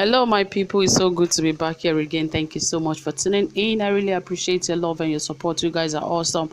Hello, my people. It's so good to be back here again. Thank you so much for tuning in. I really appreciate your love and your support. You guys are awesome.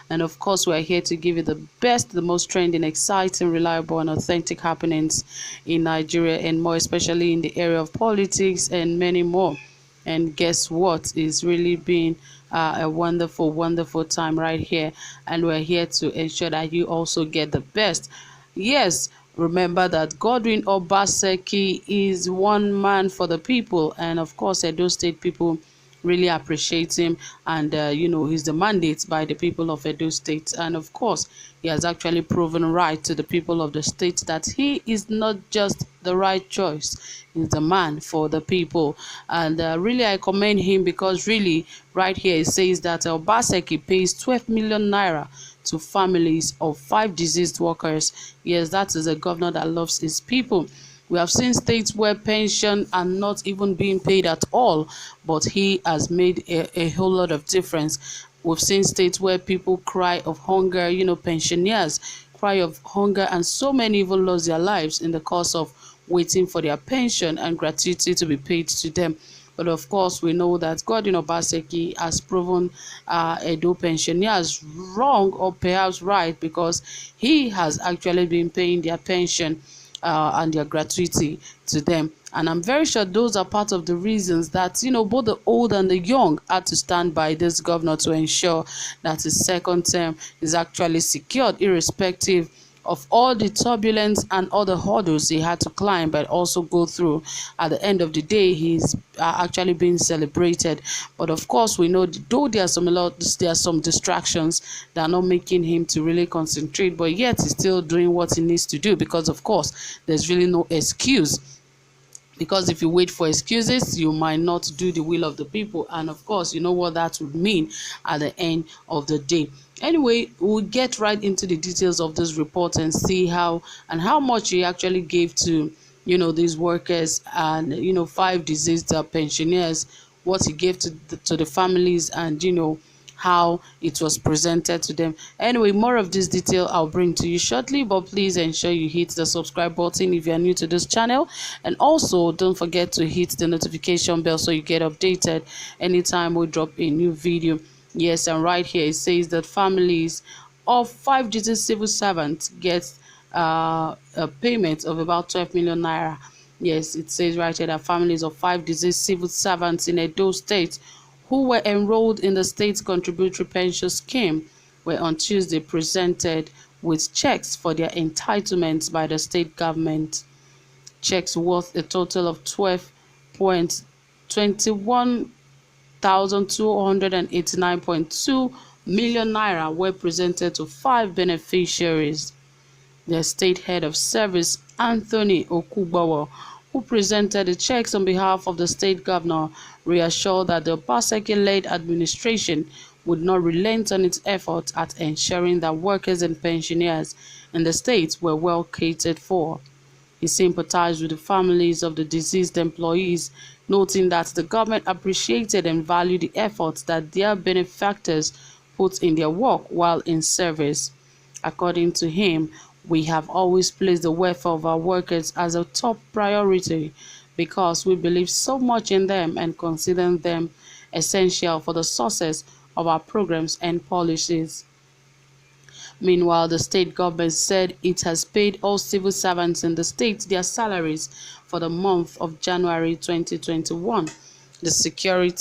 And of course, we're here to give you the best, the most trending, exciting, reliable, and authentic happenings in Nigeria, and more especially in the area of politics and many more. And guess what? It's really been a wonderful, wonderful time right here. And we're here to ensure that you also get the best. Yes, remember that Godwin Obaseki is one man for the people, and of course, Edo State people really appreciate him, and he's the mandate by the people of Edo State, and of course, he has actually proven right to the people of the state that he is not just the right choice, he's the man for the people, and really I commend him because really right here it says that Obaseki pays 12 million naira to families of 5 deceased workers. Yes, that is a governor that loves his people. We have seen states where pension are not even being paid at all, but he has made a whole lot of difference. We've seen states where people cry of hunger, pensioners cry of hunger, and so many even lost their lives in the course of waiting for their pension and gratuity to be paid to them. But of course, we know that Godwin Obaseki has proven Edo pensioners wrong, or perhaps right, because he has actually been paying their pension and their gratuity to them. And I'm very sure those are part of the reasons that, both the old and the young had to stand by this governor to ensure that his second term is actually secured, irrespective of all the turbulence and all the hurdles he had to climb but also go through. At the end of the day, he's actually being celebrated. But of course, we know though there are some distractions that are not making him to really concentrate, but yet he's still doing what he needs to do, because of course there's really no excuse. Because if you wait for excuses, you might not do the will of the people. And of course, you know what that would mean at the end of the day. Anyway, we'll get right into the details of this report and see how much he actually gave to, these workers and, 5 deceased pensioners, what he gave to the families, and, how it was presented to them. Anyway, more of this detail I'll bring to you shortly, but please ensure you hit the subscribe button if you are new to this channel, and also don't forget to hit the notification bell so you get updated anytime we drop a new video. Yes, and right here it says that families of 5 deceased civil servants get a payment of about 12 million naira. Yes, it says right here that families of 5 deceased civil servants in Edo State who were enrolled in the state's contributory pension scheme were on Tuesday presented with checks for their entitlements by the state government. Checks worth a total of 12.21,289.2 million naira were presented to 5 beneficiaries. The state head of service, Anthony Okubawa, who presented the checks on behalf of the state governor, reassured that the Obaseki-led administration would not relent on its efforts at ensuring that workers and pensioners in the state were well catered for. He sympathized with the families of the deceased employees, noting that the government appreciated and valued the efforts that their benefactors put in their work while in service. According to him, we have always placed the welfare of our workers as a top priority because we believe so much in them and consider them essential for the success of our programs and policies. Meanwhile, the state government said it has paid all civil servants in the state their salaries for the month of January 2021. The secretary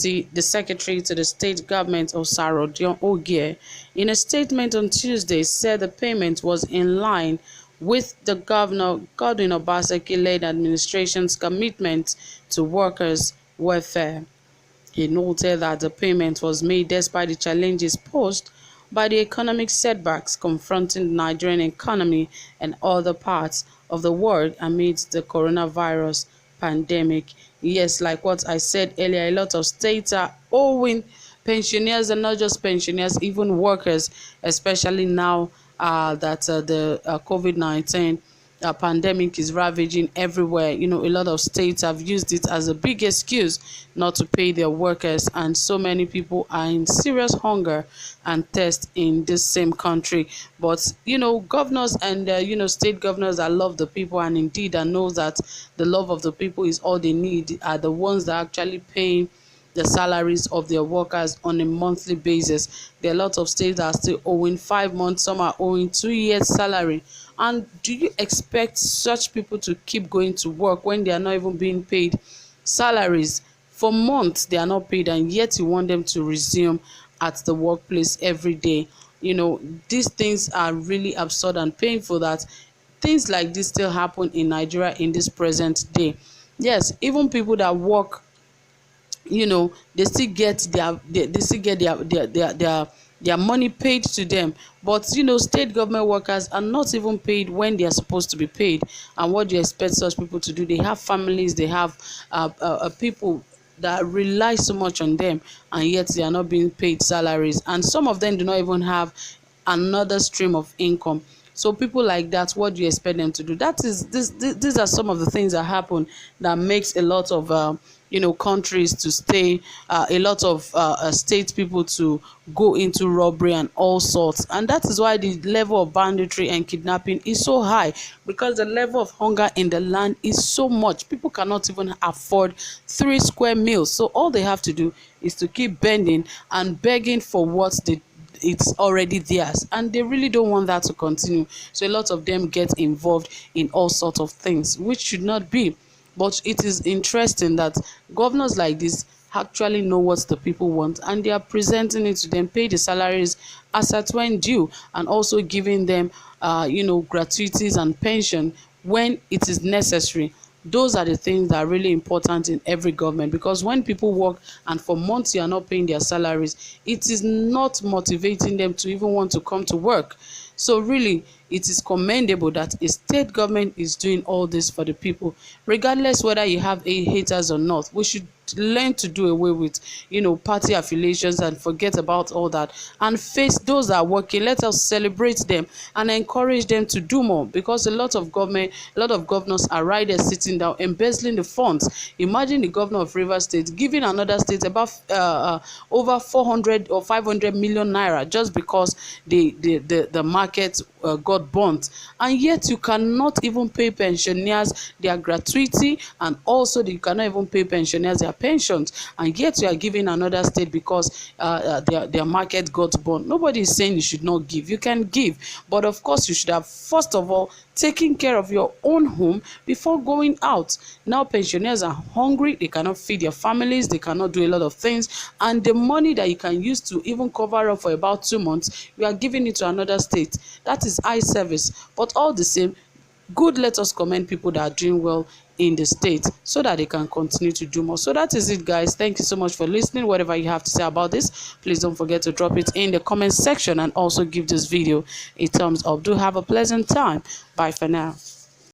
to the state government, Osarodion Ogie, in a statement on Tuesday said the payment was in line with the Governor Godwin Obaseki-led administration's commitment to workers' welfare. He noted that the payment was made despite the challenges posed by the economic setbacks confronting the Nigerian economy and other parts of the world amidst the coronavirus pandemic. Yes, like what I said earlier, a lot of states are owing pensioners, and not just pensioners, even workers, especially now that the COVID-19 pandemic is ravaging everywhere. A lot of states have used it as a big excuse not to pay their workers, and so many people are in serious hunger and thirst in this same country. But governors and state governors that love the people, and indeed that knows that the love of the people is all they need, are the ones that are actually paying the salaries of their workers on a monthly basis. There are lots of states that are still owing 5 months, some are owing 2 years salary. And do you expect such people to keep going to work when they are not even being paid salaries? For months they are not paid, and yet you want them to resume at the workplace every day. These things are really absurd and painful that things like this still happen in Nigeria in this present day. Yes, even people that work, they still get they still get their money paid to them. But state government workers are not even paid when they are supposed to be paid. And what do you expect such people to do? They have families, they have people that rely so much on them, and yet they are not being paid salaries, and some of them do not even have another stream of income. So people like that, what do you expect them to do? That is these are some of the things that happen that makes a lot of countries to stay, a lot of state people to go into robbery and all sorts. And that is why the level of banditry and kidnapping is so high, because the level of hunger in the land is so much. People cannot even afford 3 square meals, so all they have to do is to keep bending and begging for what it's already theirs, and they really don't want that to continue. So a lot of them get involved in all sorts of things which should not be. But it is interesting that governors like this actually know what the people want, and they are presenting it to them, pay the salaries as at when due, and also giving them gratuities and pension when it is necessary. Those are the things that are really important in every government, because when people work and for months you are not paying their salaries, it is not motivating them to even want to come to work. So really, it is commendable that a state government is doing all this for the people, regardless whether you have haters or not. We should learn to do away with party affiliations and forget about all that, and face those that are working. Let us celebrate them and encourage them to do more, because a lot of governors are right there sitting down embezzling the funds. Imagine the governor of Rivers State giving another state about over 400 or 500 million naira just because the market got burnt, and yet you cannot even pay pensioners their gratuity, and also you cannot even pay pensioners their pensions, and yet you are giving another state because their market got burnt. Nobody is saying you should not give. You can give, but of course you should have first of all taking care of your own home before going out. Now pensioners are hungry, they cannot feed their families, they cannot do a lot of things, and the money that you can use to even cover up for about 2 months, you are giving it to another state. That is eye service. But all the same, good, let us commend people that are doing well in the state so that they can continue to do more. So that is it, guys. Thank you so much for listening. Whatever you have to say about this, please don't forget to drop it in the comment section, and also give this video a thumbs up. Do have a pleasant time. Bye for now.